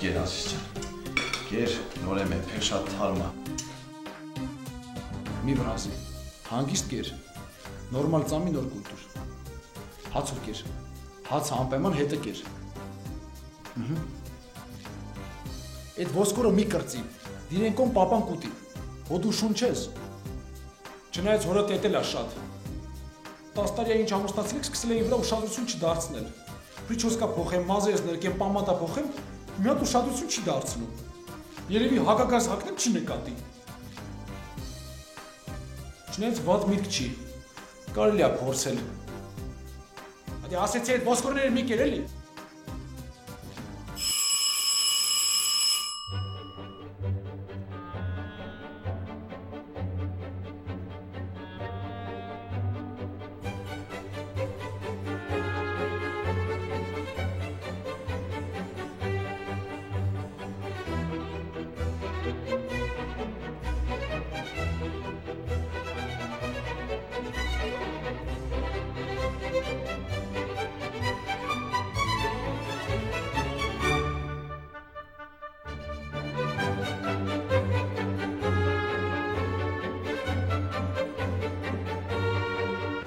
Գեր ասիս ջան, գեր նորեմ է, փեղ շատ թարմա։ Մի վրազի, հանգիստ գեր, նորմալ ծամի նոր կուլտուր, հացուր գեր, հացը անպայման հետը գեր։ Այդ ոսկորը մի կրծի, դիրենքոն պապան կուտի, հո դու շուն չես, չնայած հորը տետել է շատ, 10 տարի ինչ ամուսնացիլեք սկսել էին վրա ուշադրություն չդարձնել, պրիչոսկա փոխեմ, մազերս ներկեմ, պամատա փոխեմ, մի հատ ուշադրություն չի դարձնում, երևի հակագազ հակնեմ չի նկատի, չնայած վատ միտք չի, կարելի է փորձել, ասեցի այդ ոսկորները մի կեր էլի,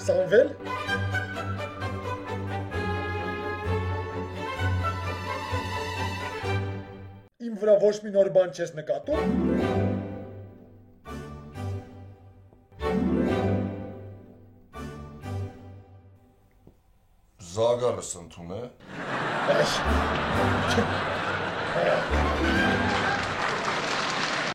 Սամվել, իմ վրա ոչ մի նոր բան չես նկատում, Զագարս ընդուն է։